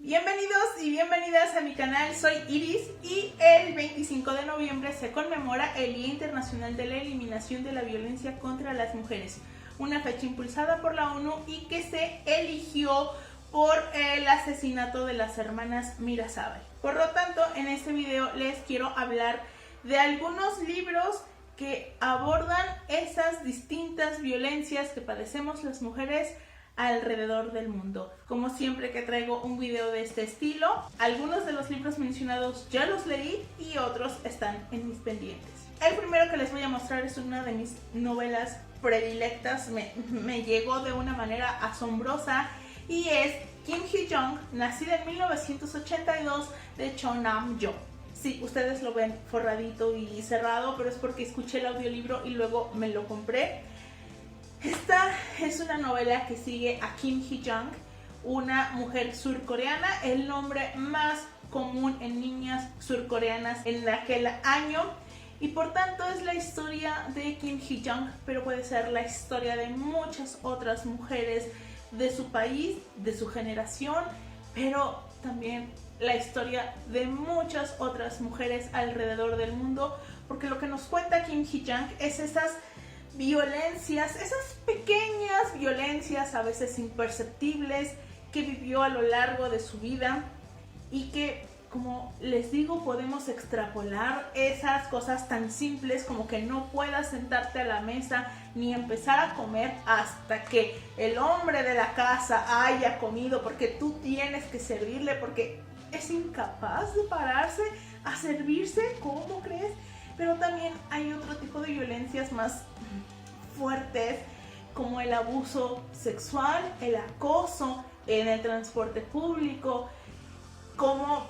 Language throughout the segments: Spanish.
Bienvenidos y bienvenidas a mi canal, soy Iris y el 25 de noviembre se conmemora el Día Internacional de la Eliminación de la Violencia contra las Mujeres, una fecha impulsada por la ONU y que se eligió por el asesinato de las hermanas Mirazábal. Por lo tanto, en este video les quiero hablar de algunos libros que abordan esas distintas violencias que padecemos las mujeres alrededor del mundo. Como siempre que traigo un video de este estilo, algunos de los libros mencionados ya los leí y otros están en mis pendientes. El primero que les voy a mostrar es una de mis novelas predilectas, me llegó de una manera asombrosa y es Kim Hee-jung, nacida en 1982 de Cho Nam-yo. Sí, ustedes lo ven forradito y cerrado, pero es porque escuché el audiolibro y luego me lo compré. Esta es una novela que sigue a Kim Hee-jung, una mujer surcoreana, el nombre más común en niñas surcoreanas en aquel año, y por tanto es la historia de Kim Hee-jung, pero puede ser la historia de muchas otras mujeres de su país, de su generación, pero también la historia de muchas otras mujeres alrededor del mundo, porque lo que nos cuenta Kim Hee-jung es esas violencias, esas pequeñas violencias a veces imperceptibles que vivió a lo largo de su vida y que, como les digo, podemos extrapolar esas cosas tan simples como que no puedas sentarte a la mesa ni empezar a comer hasta que el hombre de la casa haya comido, porque tú tienes que servirle, porque es incapaz de pararse a servirse. ¿Cómo crees? Pero también hay otro tipo de violencias más fuertes, como el abuso sexual, el acoso en el transporte público, como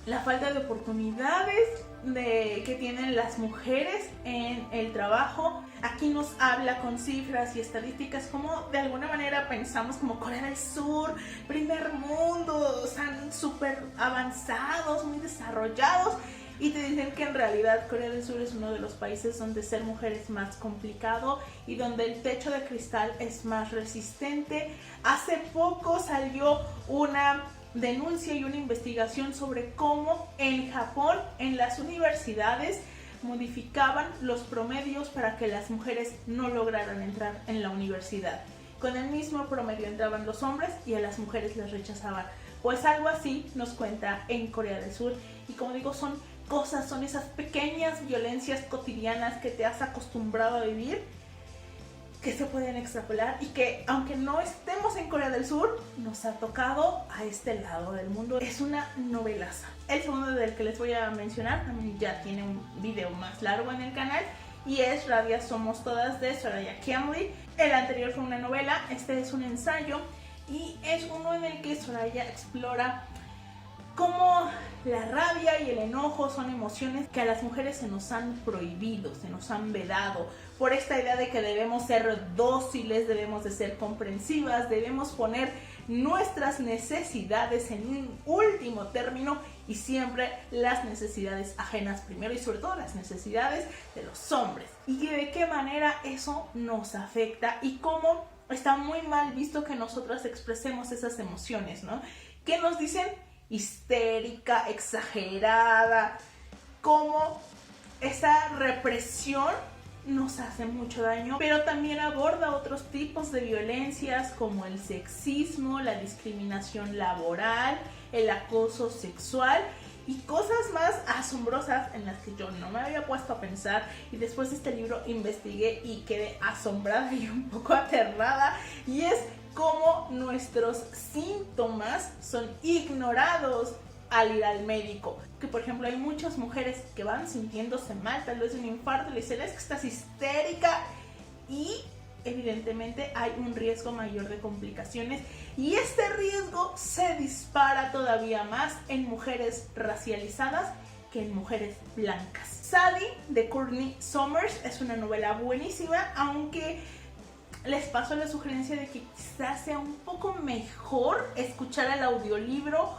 la falta de oportunidades que tienen las mujeres en el trabajo. Aquí nos habla con cifras y estadísticas como de alguna manera pensamos como Corea del Sur, primer mundo, están súper avanzados, muy desarrollados, y te dicen que en realidad Corea del Sur es uno de los países donde ser mujer es más complicado y donde el techo de cristal es más resistente. Hace poco salió una denuncia y una investigación sobre cómo en Japón, en las universidades, modificaban los promedios para que las mujeres no lograran entrar en la universidad. Con el mismo promedio entraban los hombres y a las mujeres les rechazaban. Pues algo así nos cuenta en Corea del Sur, y como digo, son esas pequeñas violencias cotidianas que te has acostumbrado a vivir, que se pueden extrapolar y que, aunque no estemos en Corea del Sur, nos ha tocado a este lado del mundo. Es una novelaza. El segundo del que les voy a mencionar también ya tiene un video más largo en el canal y es Rabia Somos Todas de Soraya Kianli. El anterior fue una novela, este es un ensayo y es uno en el que Soraya explora cómo la rabia y el enojo son emociones que a las mujeres se nos han prohibido, se nos han vedado, por esta idea de que debemos ser dóciles, debemos de ser comprensivas, debemos poner nuestras necesidades en un último término y siempre las necesidades ajenas primero, y sobre todo las necesidades de los hombres. Y de qué manera eso nos afecta y cómo está muy mal visto que nosotras expresemos esas emociones, ¿no? ¿Qué nos dicen? Histérica, exagerada, como esa represión nos hace mucho daño, pero también aborda otros tipos de violencias como el sexismo, la discriminación laboral, el acoso sexual y cosas más asombrosas en las que yo no me había puesto a pensar, y después de este libro investigué y quedé asombrada y un poco aterrada, y es cómo nuestros síntomas son ignorados al ir al médico. Que por ejemplo hay muchas mujeres que van sintiéndose mal, tal vez de un infarto, le dicen es que estás histérica, y evidentemente hay un riesgo mayor de complicaciones, y este riesgo se dispara todavía más en mujeres racializadas que en mujeres blancas. Sadie de Courtney Summers es una novela buenísima, aunque les paso la sugerencia de que quizás sea un poco mejor escuchar el audiolibro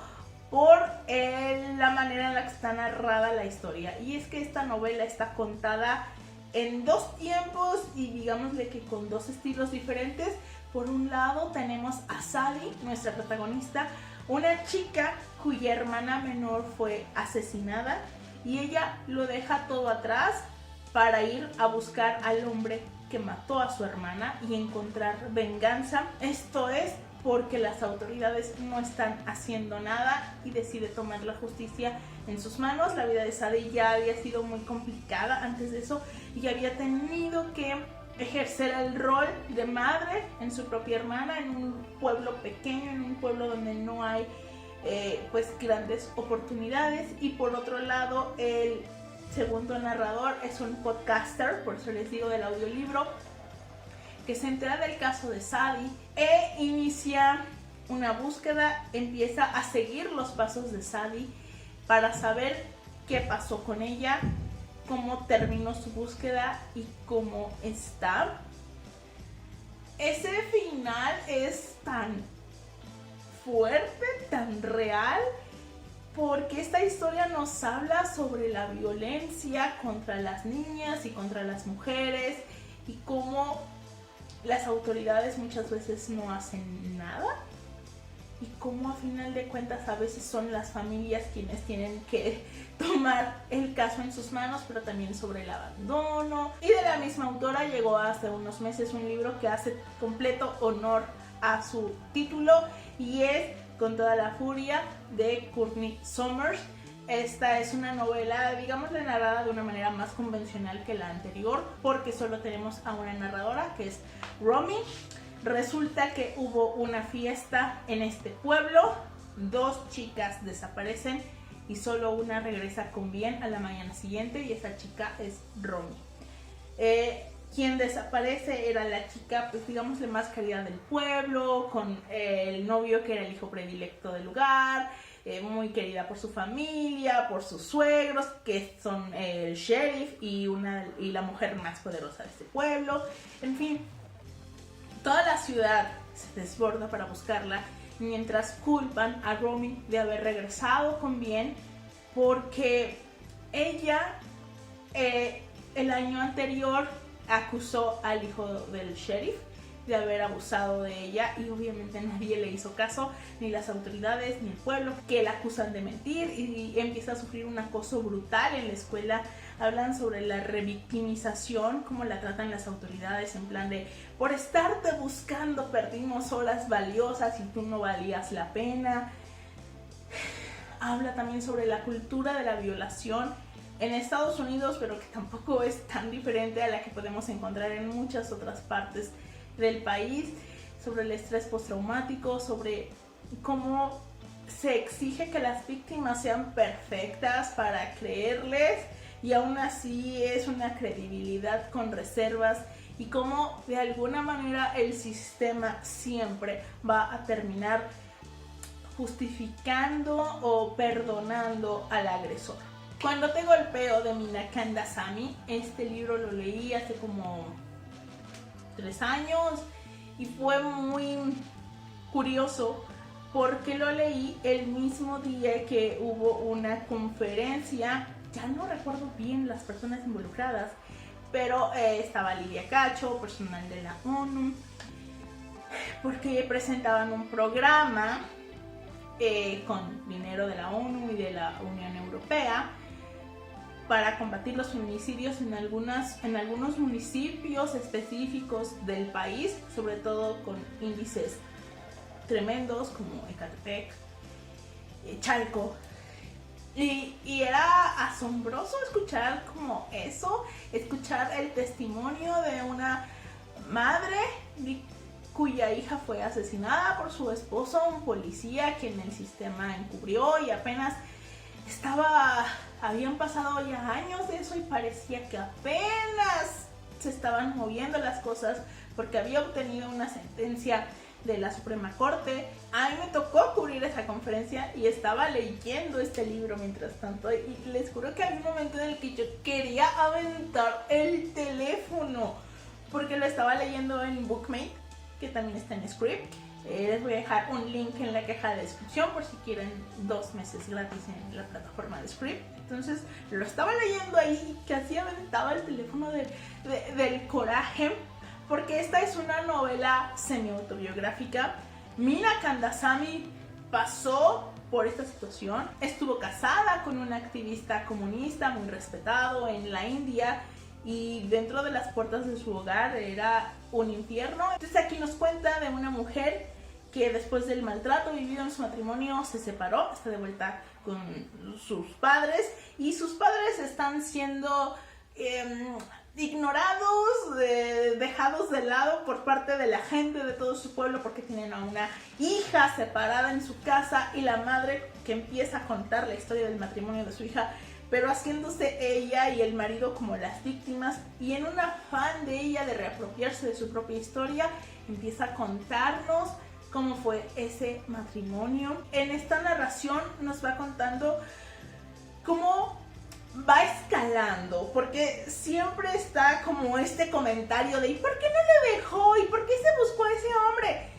por la manera en la que está narrada la historia. Y es que esta novela está contada en dos tiempos y digámosle que con dos estilos diferentes. Por un lado tenemos a Sadie, nuestra protagonista, una chica cuya hermana menor fue asesinada y ella lo deja todo atrás para ir a buscar al hombre que mató a su hermana y encontrar venganza. Esto es porque las autoridades no están haciendo nada y decide tomar la justicia en sus manos. La vida de Sadie ya había sido muy complicada antes de eso y había tenido que ejercer el rol de madre en su propia hermana, en un pueblo pequeño, en un pueblo donde no hay pues grandes oportunidades. Y por otro lado, el segundo narrador es un podcaster, por eso les digo del audiolibro, que se entera del caso de Sadie e inicia una búsqueda, empieza a seguir los pasos de Sadie para saber qué pasó con ella, cómo terminó su búsqueda y cómo está. Ese final es tan fuerte, tan real, porque esta historia nos habla sobre la violencia contra las niñas y contra las mujeres y cómo las autoridades muchas veces no hacen nada y cómo a final de cuentas a veces son las familias quienes tienen que tomar el caso en sus manos, pero también sobre el abandono. Y de la misma autora llegó hace unos meses un libro que hace completo honor a su título y es Con toda la furia, de Courtney Summers. Esta es una novela, digámosle, narrada de una manera más convencional que la anterior, porque solo tenemos a una narradora, que es Romy. Resulta que hubo una fiesta en este pueblo, 2 chicas desaparecen y solo una regresa con bien a la mañana siguiente, y esa chica es Romy. Quien desaparece era la chica, pues digámosle, más querida del pueblo, con el novio que era el hijo predilecto del lugar, muy querida por su familia, por sus suegros, que son el sheriff y la mujer más poderosa de este pueblo. En fin, toda la ciudad se desborda para buscarla, mientras culpan a Romy de haber regresado con bien, porque ella el año anterior acusó al hijo del sheriff de haber abusado de ella, y obviamente nadie le hizo caso, ni las autoridades ni el pueblo, que la acusan de mentir, y empieza a sufrir un acoso brutal en la escuela. Hablan sobre la revictimización, cómo la tratan las autoridades, en plan de por estarte buscando perdimos horas valiosas y tú no valías la pena. Habla también sobre la cultura de la violación en Estados Unidos, pero que tampoco es tan diferente a la que podemos encontrar en muchas otras partes del país, sobre el estrés postraumático, sobre cómo se exige que las víctimas sean perfectas para creerles, y aún así es una credibilidad con reservas, y cómo de alguna manera el sistema siempre va a terminar justificando o perdonando al agresor. Cuando te golpeo, de Mina Kandasamy, este libro lo leí hace como 3 años y fue muy curioso porque lo leí el mismo día que hubo una conferencia. Ya no recuerdo bien las personas involucradas, pero estaba Lidia Cacho, personal de la ONU, porque presentaban un programa con dinero de la ONU y de la Unión Europea para combatir los feminicidios en algunos municipios específicos del país, sobre todo con índices tremendos como Ecatepec, Chalco. Y era asombroso escuchar como eso, escuchar el testimonio de una madre cuya hija fue asesinada por su esposo, un policía quien el sistema encubrió, y apenas habían pasado ya años de eso y parecía que apenas se estaban moviendo las cosas porque había obtenido una sentencia de la Suprema Corte. A mí me tocó cubrir esa conferencia y estaba leyendo este libro mientras tanto, y les juro que había un momento en el que yo quería aventar el teléfono porque lo estaba leyendo en Bookmate, que también está en Script. Les voy a dejar un link en la caja de descripción por si quieren 2 meses gratis en la plataforma de Script. Entonces lo estaba leyendo ahí, casi aventaba el teléfono del coraje, porque esta es una novela semi-autobiográfica. Mina Kandasamy pasó por esta situación. Estuvo casada con un activista comunista muy respetado en la India y dentro de las puertas de su hogar era un infierno. Entonces aquí nos cuenta de una mujer que después del maltrato vivido en su matrimonio se separó, está de vuelta con sus padres y sus padres están siendo ignorados, dejados de lado por parte de la gente de todo su pueblo porque tienen a una hija separada en su casa y la madre que empieza a contar la historia del matrimonio de su hija, pero haciéndose ella y el marido como las víctimas, y en un afán de ella de reapropiarse de su propia historia empieza a contarnos cómo fue ese matrimonio. En esta narración nos va contando cómo va escalando, porque siempre está como este comentario de ¿y por qué no le dejó? ¿Y por qué se buscó a ese hombre?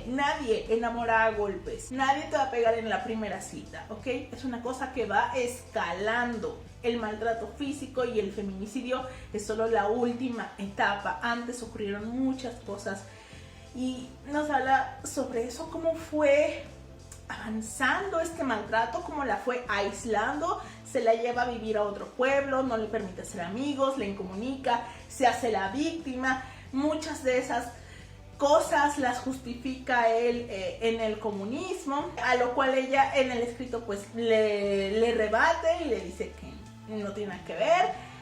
Nadie enamora a golpes, nadie te va a pegar en la primera cita, ¿ok? Es una cosa que va escalando. El maltrato físico y el feminicidio es solo la última etapa. Antes ocurrieron muchas cosas y nos habla sobre eso, cómo fue avanzando este maltrato, cómo la fue aislando, se la lleva a vivir a otro pueblo, no le permite hacer amigos, le incomunica, se hace la víctima. Muchas de esas cosas las justifica él en el comunismo, a lo cual ella en el escrito pues le rebate y le dice que no tiene nada que ver.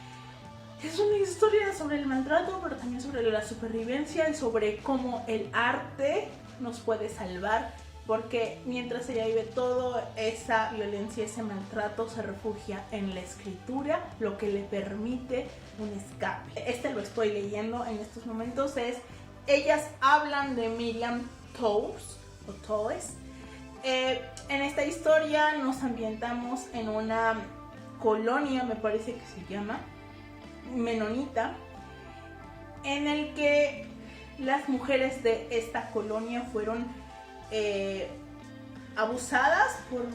Es una historia sobre el maltrato, pero también sobre la supervivencia y sobre cómo el arte nos puede salvar, porque mientras ella vive toda esa violencia, ese maltrato, se refugia en la escritura, lo que le permite un escape. Lo estoy leyendo en estos momentos, Ellas hablan de Miriam Toews. En esta historia nos ambientamos en una colonia, me parece que se llama, menonita, en el que las mujeres de esta colonia fueron abusadas por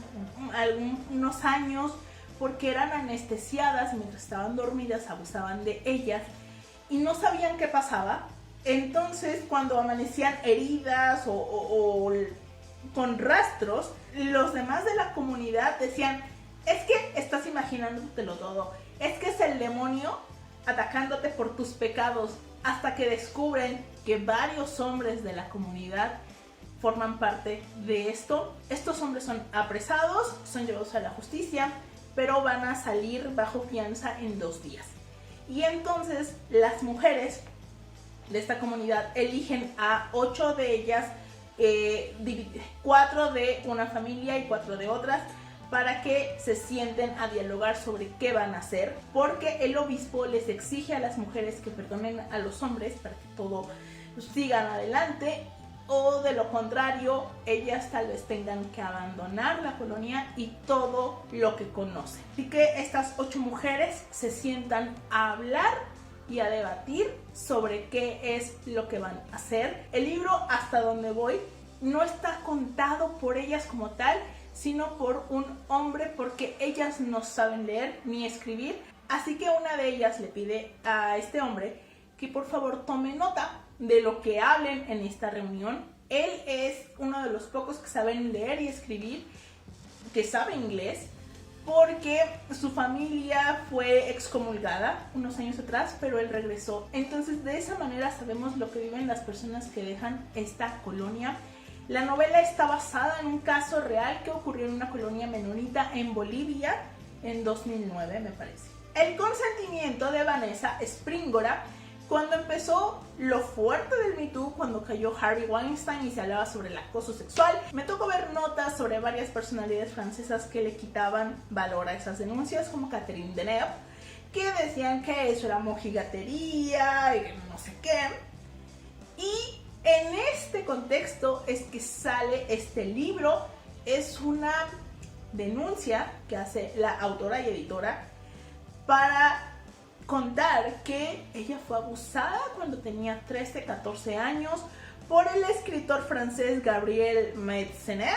algunos años porque eran anestesiadas mientras estaban dormidas, abusaban de ellas y no sabían qué pasaba. Entonces, cuando amanecían heridas o con rastros, los demás de la comunidad decían: es que estás imaginándotelo todo, es que es el demonio atacándote por tus pecados, hasta que descubren que varios hombres de la comunidad forman parte de esto. Estos hombres son apresados, son llevados a la justicia, pero van a salir bajo fianza en 2 días. Y entonces las mujeres de esta comunidad eligen a 8 de ellas, 4 de una familia y 4 de otras, para que se sienten a dialogar sobre qué van a hacer, porque el obispo les exige a las mujeres que perdonen a los hombres para que todo sigan adelante, o de lo contrario, ellas tal vez tengan que abandonar la colonia y todo lo que conocen. Así que estas 8 mujeres se sientan a hablar y a debatir sobre qué es lo que van a hacer. El libro, hasta donde voy, no está contado por ellas como tal, sino por un hombre, porque ellas no saben leer ni escribir. Así que una de ellas le pide a este hombre que por favor tome nota de lo que hablen en esta reunión. Él es uno de los pocos que saben leer y escribir, que sabe inglés, porque su familia fue excomulgada unos años atrás, pero él regresó. Entonces, de esa manera sabemos lo que viven las personas que dejan esta colonia. La novela está basada en un caso real que ocurrió en una colonia menonita en Bolivia en 2009, me parece. El consentimiento de Vanessa Springora. Cuando empezó lo fuerte del Me Too, cuando cayó Harvey Weinstein y se hablaba sobre el acoso sexual, me tocó ver notas sobre varias personalidades francesas que le quitaban valor a esas denuncias, como Catherine Deneuve, que decían que eso era mojigatería y no sé qué. Y en este contexto es que sale este libro. Es una denuncia que hace la autora y editora para contar que ella fue abusada cuando tenía 13, 14 años por el escritor francés Gabriel Metzenev,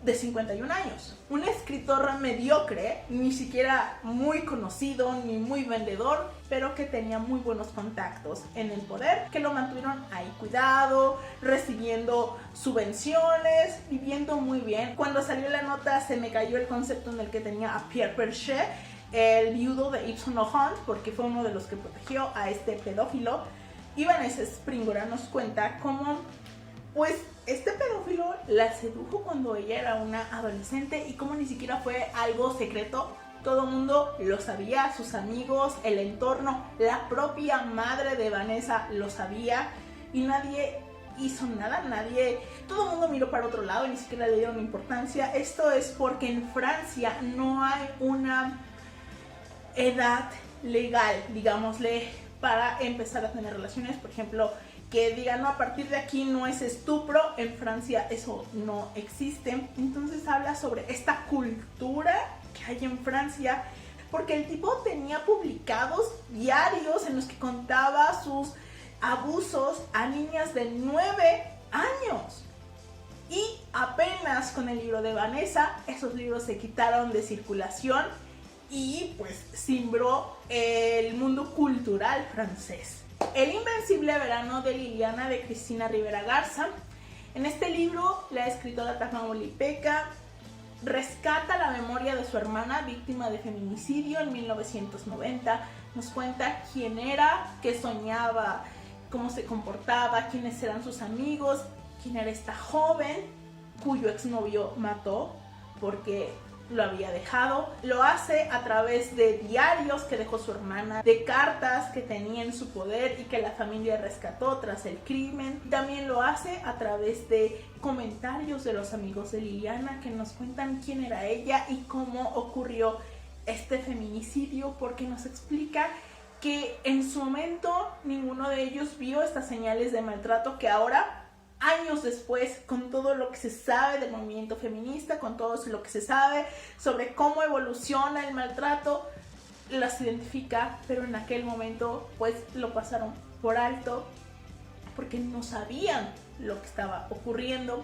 de 51 años. Un escritor mediocre, ni siquiera muy conocido ni muy vendedor, pero que tenía muy buenos contactos en el poder, que lo mantuvieron ahí cuidado, recibiendo subvenciones, viviendo muy bien. Cuando salió la nota se me cayó el concepto en el que tenía a Pierre Perchet, el viudo de Yves Saint Laurent, porque fue uno de los que protegió a este pedófilo. Y Vanessa Springora nos cuenta cómo pues este pedófilo la sedujo cuando ella era una adolescente y como ni siquiera fue algo secreto. Todo el mundo lo sabía, sus amigos, el entorno, la propia madre de Vanessa lo sabía y nadie hizo nada, todo el mundo miró para otro lado y ni siquiera le dieron importancia. Esto es porque en Francia no hay una edad legal, digámosle, para empezar a tener relaciones. Por ejemplo, que digan, no, a partir de aquí no es estupro. En Francia eso no existe. Entonces habla sobre esta cultura que hay en Francia, porque el tipo tenía publicados diarios en los que contaba sus abusos a niñas de 9 años. Y apenas con el libro de Vanessa, esos libros se quitaron de circulación y pues cimbró el mundo cultural francés. El invencible verano de Liliana, de Cristina Rivera Garza. En este libro, la escritora Tamaulipeca rescata la memoria de su hermana víctima de feminicidio en 1990. Nos cuenta quién era, qué soñaba, cómo se comportaba, quiénes eran sus amigos, quién era esta joven cuyo exnovio mató porque lo había dejado. Lo hace a través de diarios que dejó su hermana, de cartas que tenía en su poder y que la familia rescató tras el crimen. También lo hace a través de comentarios de los amigos de Liliana que nos cuentan quién era ella y cómo ocurrió este feminicidio, porque nos explica que en su momento ninguno de ellos vio estas señales de maltrato que ahora, años después, con todo lo que se sabe del movimiento feminista, con todo lo que se sabe sobre cómo evoluciona el maltrato, las identifica, pero en aquel momento pues lo pasaron por alto porque no sabían lo que estaba ocurriendo.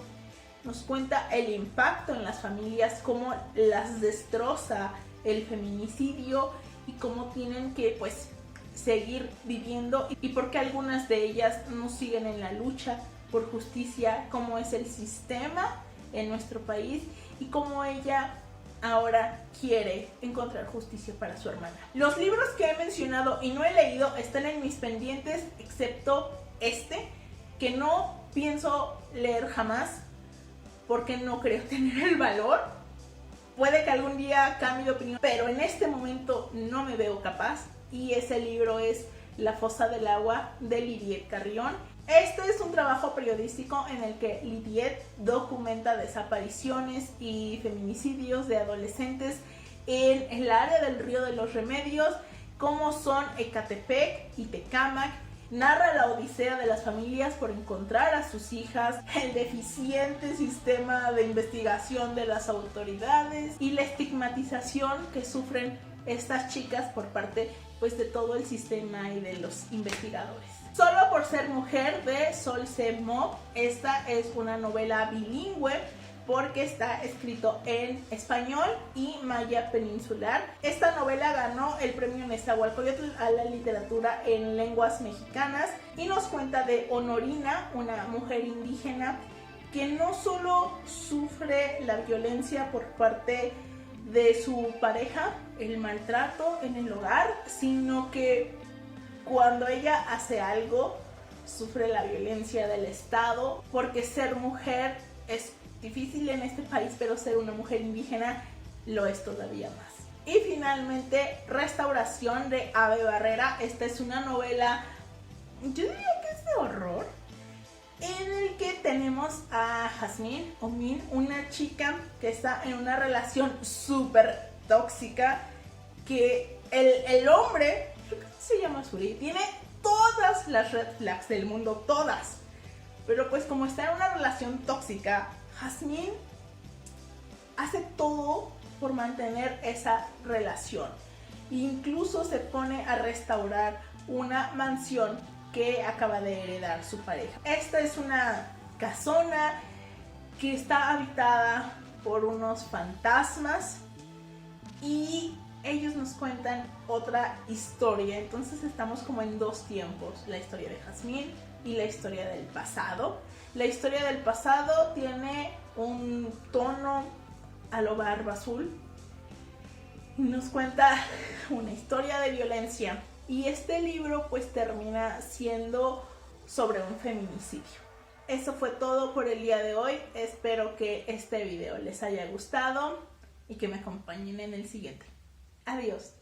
Nos cuenta el impacto en las familias, cómo las destroza el feminicidio y cómo tienen que pues seguir viviendo y por qué algunas de ellas no siguen en la lucha por justicia, cómo es el sistema en nuestro país y cómo ella ahora quiere encontrar justicia para su hermana. Los libros que he mencionado y no he leído están en mis pendientes, excepto este, que no pienso leer jamás porque no creo tener el valor. Puede que algún día cambie de opinión, pero en este momento no me veo capaz, y ese libro es La fosa del agua, de Lidiet Carrión. Este es un trabajo periodístico en el que Lidiet documenta desapariciones y feminicidios de adolescentes en el área del Río de los Remedios, como son Ecatepec y Tecámac. Narra la odisea de las familias por encontrar a sus hijas, el deficiente sistema de investigación de las autoridades y la estigmatización que sufren estas chicas por parte pues de todo el sistema y de los investigadores. Solo por ser mujer, de Sol C. Mo. Esta es una novela bilingüe porque está escrito en español y maya peninsular. Esta novela ganó el premio Nezahualcóyotl a la literatura en lenguas mexicanas y nos cuenta de Honorina, una mujer indígena que no solo sufre la violencia por parte de su pareja, el maltrato en el hogar, sino que cuando ella hace algo sufre la violencia del Estado, porque ser mujer es difícil en este país, pero ser una mujer indígena lo es todavía más. Y finalmente, Restauración, de Ave Barrera. Esta es una novela, yo diría que es de horror, en el que tenemos a Jasmine o Min, una chica que está en una relación súper tóxica, que el hombre, creo que se llama Suri, tiene todas las red flags del mundo, todas, pero pues como está en una relación tóxica, Jasmine hace todo por mantener esa relación. Incluso se pone a restaurar una mansión que acaba de heredar su pareja. Esta es una casona que está habitada por unos fantasmas y ellos nos cuentan otra historia. Entonces estamos como en dos tiempos, la historia de Jazmín y la historia del pasado. La historia del pasado tiene un tono a lo Barba Azul y nos cuenta una historia de violencia, y este libro pues termina siendo sobre un feminicidio. Eso fue todo por el día de hoy. Espero que este video les haya gustado y que me acompañen en el siguiente. Adiós.